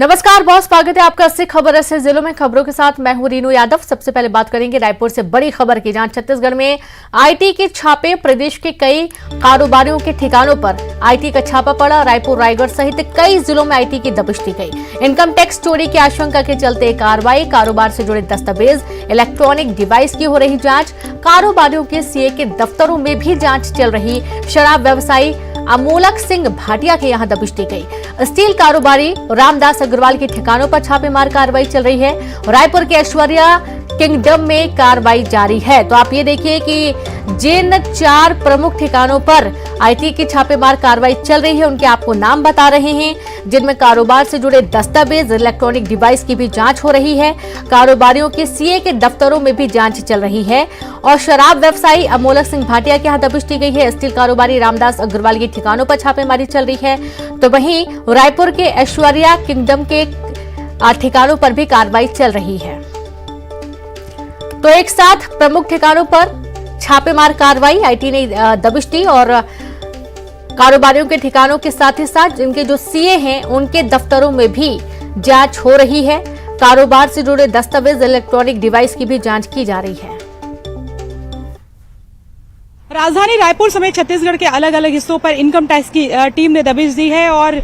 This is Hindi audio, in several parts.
नमस्कार बॉस, स्वागत है आपका 80 खबर से जिलों में खबरों के साथ मैं हूं रीनू यादव। सबसे पहले बात करेंगे रायपुर से बड़ी खबर की, जहां छत्तीसगढ़ में आईटी के छापे। प्रदेश के कई कारोबारियों के ठिकानों पर आईटी का छापा पड़ा। रायपुर, रायगढ़ सहित कई जिलों में आईटी की दबिश दी गई। इनकम टैक्स चोरी की आशंका के चलते कार्रवाई। कारोबार से जुड़े दस्तावेज, इलेक्ट्रॉनिक डिवाइस की हो रही जांच। कारोबारियों के सीए के दफ्तरों में भी जांच चल रही। शराब व्यवसायी अमोलक सिंह भाटिया के यहां दबिश दी गई। स्टील कारोबारी रामदास अग्रवाल के ठिकानों पर छापेमार कार्रवाई चल रही है। रायपुर के ऐश्वर्या किंगडम में कार्रवाई जारी है। तो आप ये देखिए कि जिन 4 प्रमुख ठिकानों पर आईटी की छापेमार कार्रवाई चल रही है, उनके आपको नाम बता रहे हैं, जिनमें कारोबार से जुड़े दस्तावेज, इलेक्ट्रॉनिक डिवाइस की भी जांच हो रही है। कारोबारियों के सीए के दफ्तरों में भी जांच चल रही है। और शराब व्यवसायी अमोलक सिंह भाटिया के यहां दबिश दी गई है। स्टील कारोबारी रामदास अग्रवाल के ठिकानों पर छापेमारी चल रही है। तो वहीं रायपुर के ऐश्वर्या किंगडम के ठिकानों पर भी कार्रवाई चल रही है। तो एक साथ प्रमुख ठिकानों पर छापेमार कार्रवाई आईटी ने दबिश दी और कारोबारियों के ठिकानों के साथ ही साथ जिनके जो सीए हैं उनके दफ्तरों में भी जांच हो रही है। कारोबार से जुड़े दस्तावेज, इलेक्ट्रॉनिक डिवाइस की भी जांच की जा रही है। राजधानी रायपुर समेत छत्तीसगढ़ के अलग अलग हिस्सों पर इनकम टैक्स की टीम ने दबिश दी है और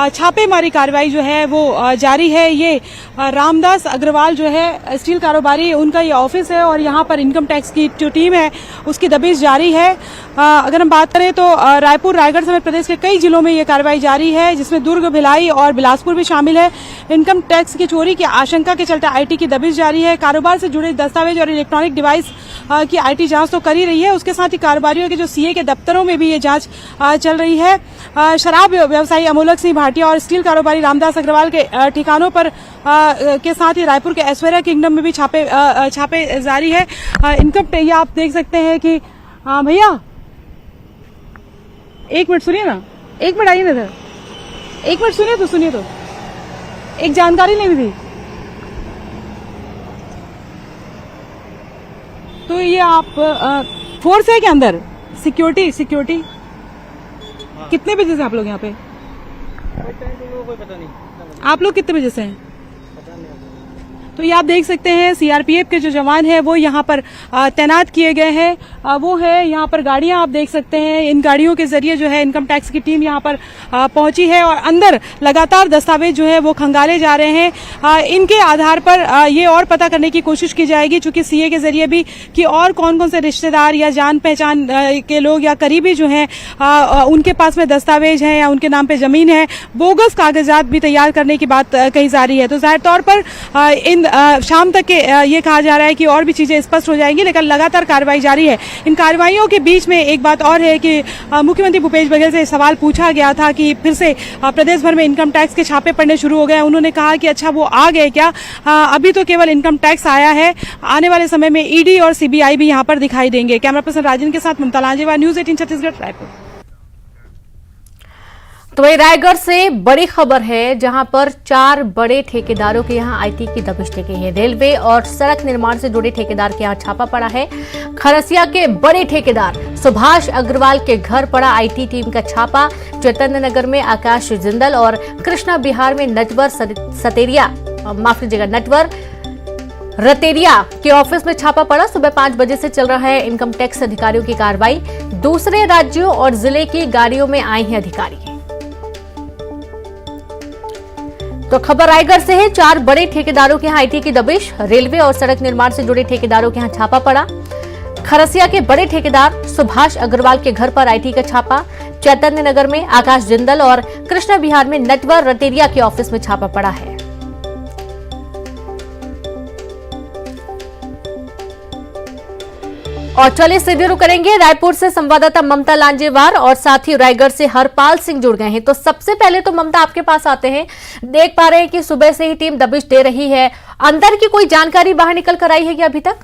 छापेमारी कार्रवाई जो है वो जारी है। ये रामदास अग्रवाल जो है स्टील कारोबारी, उनका ये ऑफिस है और यहाँ पर इनकम टैक्स की जो टीम है उसकी दबिश जारी है। अगर हम बात करें तो रायपुर, रायगढ़ समेत प्रदेश के कई जिलों में ये कार्रवाई जारी है, जिसमें दुर्ग, भिलाई और बिलासपुर भी शामिल है। इनकम टैक्स की चोरी की आशंका के चलते आईटी की दबिश जारी है। कारोबार से जुड़े दस्तावेज और इलेक्ट्रॉनिक डिवाइस की आईटी जांच तो कर ही रही है, उसके साथ ही कारोबारियों के जो सीए के दफ्तरों में भी ये जांच चल रही है। शराब व्यवसायी अमोलक सिंह भाटिया और स्टील कारोबारी रामदास अग्रवाल के ठिकानों पर के साथ ही रायपुर के ऐश्वर्या किंगडम में भी छापे जारी है। इनकम ये आप देख सकते हैं कि भैया एक मिनट सुनिए ना, एक मिनट आइए ना इधर, एक मिनट सुनिए तो एक जानकारी लेनी थी। तो ये आप फोर्स है क्या अंदर? सिक्योरिटी कितने बजे से आप लोग यहाँ पे? कोई पता नहीं। आप लोग कितने बजे से हैं? तो ये आप देख सकते हैं सीआरपीएफ के जो जवान हैं वो यहाँ पर तैनात किए गए हैं। वो है यहाँ पर गाड़ियां आप देख सकते हैं। इन गाड़ियों के जरिए जो है इनकम टैक्स की टीम यहाँ पर पहुंची है और अंदर लगातार दस्तावेज जो है वो खंगाले जा रहे हैं। इनके आधार पर ये और पता करने की कोशिश की जाएगी, चूंकि सीए के जरिए भी कि और कौन कौन से रिश्तेदार या जान पहचान के लोग या करीबी जो हैं उनके पास में दस्तावेज हैं या उनके नाम पे जमीन है, बोगस कागजात भी तैयार करने की बात कही जा रही है। तो जाहिर तौर पर इन शाम तक के ये कहा जा रहा है कि और भी चीजें स्पष्ट हो जाएंगी, लेकिन लगातार कार्रवाई जारी है। इन कार्रवाइयों के बीच में एक बात और है कि मुख्यमंत्री भूपेश बघेल से सवाल पूछा गया था कि फिर से प्रदेश भर में इनकम टैक्स के छापे पड़ने शुरू हो गए। उन्होंने कहा कि अच्छा वो आ गए क्या? अभी तो केवल इनकम टैक्स आया है, आने वाले समय में ईडी और सीबीआई भी यहाँ पर दिखाई देंगे। कैमरा पर्सन राजन के साथ ममता लांजेवार, न्यूज 18 छत्तीसगढ़, रायपुर। तो वही रायगढ़ से बड़ी खबर है, जहां पर 4 बड़े ठेकेदारों के यहां आईटी की दबिश दी गई है। रेलवे और सड़क निर्माण से जुड़े ठेकेदार के यहां छापा पड़ा है। खरसिया के बड़े ठेकेदार सुभाष अग्रवाल के घर पड़ा आईटी टीम का छापा। चैतन्य नगर में आकाश जिंदल और कृष्णा बिहार में नटवर रतेरिया के ऑफिस में छापा पड़ा। सुबह 5 बजे से चल रहा है इनकम टैक्स अधिकारियों की कार्रवाई। दूसरे राज्यों और जिले की गाड़ियों में आए हैं अधिकारी। तो खबर रायगढ़ से है, 4 बड़े ठेकेदारों के यहां आईटी की दबिश। रेलवे और सड़क निर्माण से जुड़े ठेकेदारों के यहां छापा पड़ा। खरसिया के बड़े ठेकेदार सुभाष अग्रवाल के घर पर आईटी का छापा। चैतन्य नगर में आकाश जिंदल और कृष्णा बिहार में नटवर रतेरिया के ऑफिस में छापा पड़ा है। और चलिए सीधे रुक करेंगे रायपुर से संवाददाता ममता लांजेवार और साथ ही रायगढ़ से हरपाल सिंह जुड़ गए हैं। तो सबसे पहले तो ममता आपके पास आते हैं। देख पा रहे हैं कि सुबह से ही टीम दबिश दे रही है, अंदर की कोई जानकारी बाहर निकल कर आई है क्या अभी तक?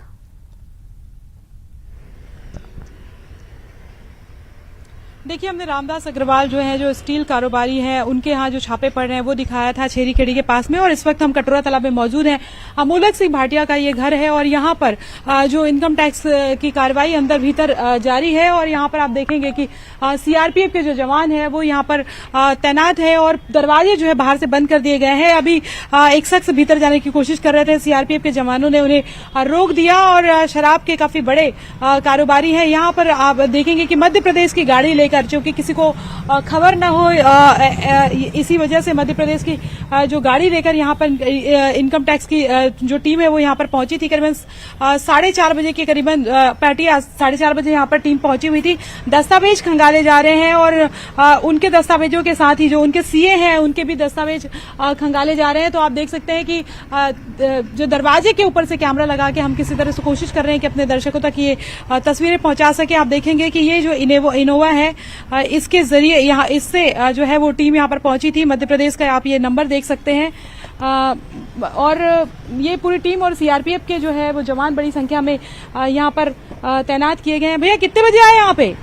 देखिए, हमने रामदास अग्रवाल जो है, जो स्टील कारोबारी हैं, उनके यहाँ जो छापे पड़ रहे हैं वो दिखाया था छेरी खेड़ी के पास में। और इस वक्त हम कटोरा तालाब में मौजूद हैं। अमोलक सिंह भाटिया का ये घर है और यहाँ पर जो इनकम टैक्स की कार्रवाई अंदर भीतर जारी है। और यहाँ पर आप देखेंगे कि सीआरपीएफ के जो जवान है वो यहाँ पर तैनात है और दरवाजे जो है बाहर से बंद कर दिए गए हैं। अभी एक शख्स भीतर जाने की कोशिश कर रहे थे, सीआरपीएफ के जवानों ने उन्हें रोक दिया। और शराब के काफी बड़े कारोबारी हैं। यहाँ पर आप देखेंगे कि मध्य प्रदेश की गाड़ी लेकर, जो कि किसी को खबर न हो, इसी वजह से मध्य प्रदेश की जो गाड़ी लेकर यहाँ पर इनकम टैक्स की जो टीम है वो यहाँ पर पहुंची थी। करीबन 4:30 बजे के करीबन पैटी 4:30 बजे यहाँ पर टीम पहुंची हुई थी। दस्तावेज खंगाले जा रहे हैं और उनके दस्तावेजों के साथ ही जो उनके सीए हैं उनके भी दस्तावेज खंगाले जा रहे हैं। तो आप देख सकते हैं कि जो दरवाजे के ऊपर से कैमरा लगा के हम किसी तरह से कोशिश कर रहे हैं कि अपने दर्शकों तक ये तस्वीरें पहुंचा सके। आप देखेंगे कि ये जो इनोवा है, इसके जरिए यहाँ इससे जो है वो टीम यहाँ पर पहुंची थी मध्य प्रदेश का। आप ये नंबर देख सकते हैं। और ये पूरी टीम और सीआरपीएफ के जो है वो जवान बड़ी संख्या में यहाँ पर तैनात किए गए हैं। भैया, कितने बजे आए यहाँ पे?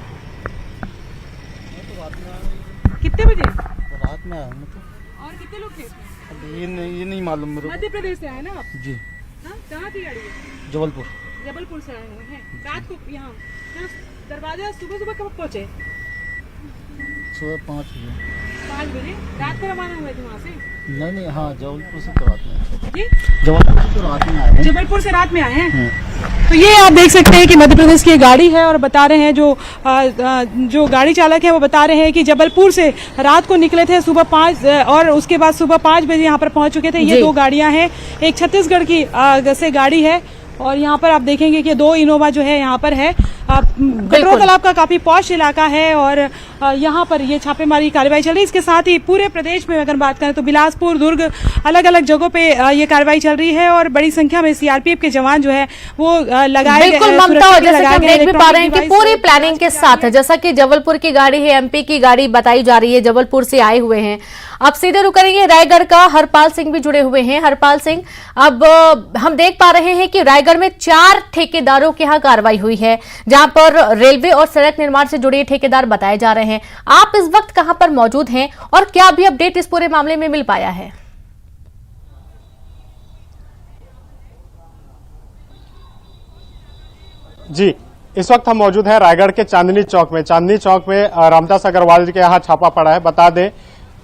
कितने बजे? रात में आया हूँ तो। और कितने लोग थे इसमें? ये नहीं मालूम मेरे को। मध्य प्रदेश से आए ना आप? जी। हाँ, कहाँ थी गाड़ी? जबलपुर। जबलपुर से आए हुए हैं। रात को यहाँ दरवाजा सुबह कब पहुंचे? सुबह 5 बजे। रात को रवाना हुए थे वहाँ से? नहीं, हाँ, जबलपुर से तो रात में। जी, जबलपुर से तो रात में आए हैं। जबलपुर से रात में आए हैं। तो ये आप देख सकते हैं कि मध्य प्रदेश की गाड़ी है और बता रहे हैं जो गाड़ी चालक है वो बता रहे हैं कि जबलपुर से रात को निकले थे सुबह 5 और उसके बाद सुबह 5 बजे यहाँ पर पहुंच चुके थे। ये 2 गाड़ियां हैं, एक छत्तीसगढ़ की से गाड़ी है और यहाँ पर आप देखेंगे कि 2 इनोवा जो है यहाँ पर है। कटोरा तालाब का काफी पॉश इलाका है और यहाँ पर ये छापेमारी कार्रवाई चल रही है। इसके साथ ही पूरे प्रदेश में अगर बात करें तो बिलासपुर, दुर्ग, अलग अलग जगहों पे ये कार्रवाई चल रही है और बड़ी संख्या में सीआरपीएफ के जवान जो है वो लगाए गए। बिल्कुल ममता, और जैसा कि हम देख भी पा रहे हैं कि पूरी प्लानिंग के साथ है। जैसा कि जबलपुर की गाड़ी है, एमपी की गाड़ी बताई जा रही है, जबलपुर से आए हुए हैं। अब सीधे रुक करेंगे रायगढ़ का, हरपाल सिंह भी जुड़े हुए हैं। हरपाल सिंह, अब हम देख पा रहे हैं कि रायगढ़ में 4 ठेकेदारों के यहाँ कार्रवाई हुई है, जहां पर रेलवे और सड़क निर्माण से जुड़े ठेकेदार बताए जा रहे हैं। आप इस वक्त कहां पर मौजूद हैं और क्या अभी अपडेट इस पूरे मामले में मिल पाया है? जी, इस वक्त हम मौजूद हैं रायगढ़ के चांदनी चौक में। चांदनी चौक में रामदास अग्रवाल जी के यहाँ छापा पड़ा है। बता दें,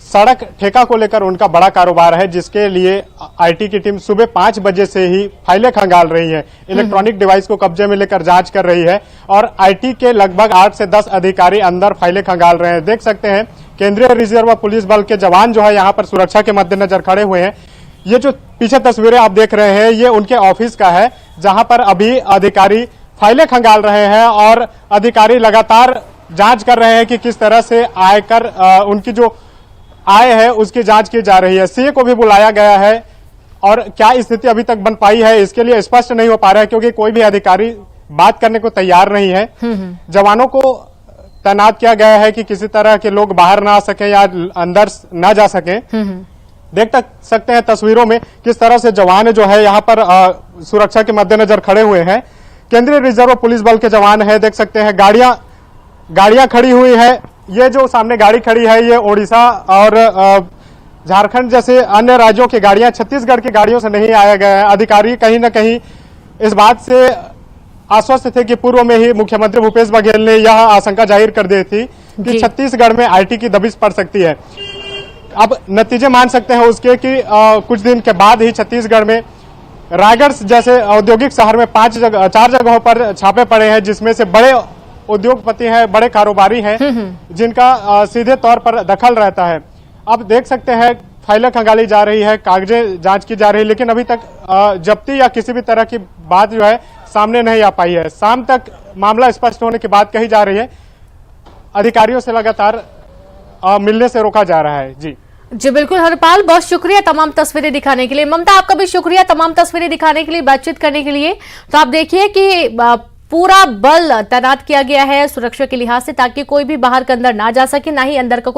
सड़क ठेका को लेकर उनका बड़ा कारोबार है, जिसके लिए आईटी की टीम सुबह 5 बजे से ही फाइलें खंगाल रही है, इलेक्ट्रॉनिक डिवाइस को कब्जे में लेकर जांच कर रही है और आईटी के लगभग 8 से 10 अधिकारी अंदर फाइलें खंगाल रहे हैं। देख सकते हैं केंद्रीय रिजर्व पुलिस बल के जवान जो है यहाँ पर सुरक्षा के मद्देनजर खड़े हुए हैं। ये जो पीछे तस्वीरें आप देख रहे हैं ये उनके ऑफिस का है, जहां पर अभी अधिकारी फाइलें खंगाल रहे हैं और अधिकारी लगातार जांच कर रहे हैं कि किस तरह से आयकर उनकी जो आय है उसकी जांच की जा रही है। सीए को भी बुलाया गया है और क्या स्थिति अभी तक बन पाई है इसके लिए स्पष्ट नहीं हो पा रहा है, क्योंकि कोई भी अधिकारी बात करने को तैयार नहीं है। जवानों को तैनात किया गया है कि किसी तरह के लोग बाहर ना आ सके या अंदर ना जा सके। देख सकते हैं तस्वीरों में किस तरह से जवान जो है यहाँ पर सुरक्षा के मद्देनजर खड़े हुए हैं। केंद्रीय रिजर्व पुलिस बल के जवान है, देख सकते हैं गाड़ियां खड़ी हुई है। ये जो सामने गाड़ी खड़ी है ये ओडिशा और झारखंड जैसे अन्य राज्यों की गाड़ियां, छत्तीसगढ़ की गाड़ियों से नहीं आया गया है। अधिकारी कहीं न कहीं इस बात से आश्वस्त थे कि पूर्व में ही मुख्यमंत्री भूपेश बघेल ने यह आशंका जाहिर कर दी थी कि छत्तीसगढ़ में आईटी की दबिश पड़ सकती है। अब नतीजे मान सकते हैं उसके कि कुछ दिन के बाद ही छत्तीसगढ़ में रायगढ़ जैसे औद्योगिक शहर में 4 जगहों पर छापे पड़े हैं, जिसमें से बड़े उद्योगपति हैं, बड़े कारोबारी हैं, जिनका सीधे तौर पर दखल रहता है। अब देख सकते हैं फाइलें खंगाली जा रही है, कागजें जांच की जा रही है, लेकिन अभी तक जब्ती या किसी भी तरह की बात जो है सामने नहीं आ पाई है। शाम तक मामला स्पष्ट होने की बात कही जा रही है। अधिकारियों से लगातार मिलने से रोका जा रहा है। जी बिल्कुल हरपाल, बहुत शुक्रिया तमाम तस्वीरें दिखाने के लिए। ममता, आपका भी शुक्रिया तमाम तस्वीरें दिखाने के लिए, बातचीत करने के लिए। तो आप देखिए कि पूरा बल तैनात किया गया है सुरक्षा के लिहाज से, ताकि कोई भी बाहर का अंदर ना जा सके, ना ही अंदर का कोई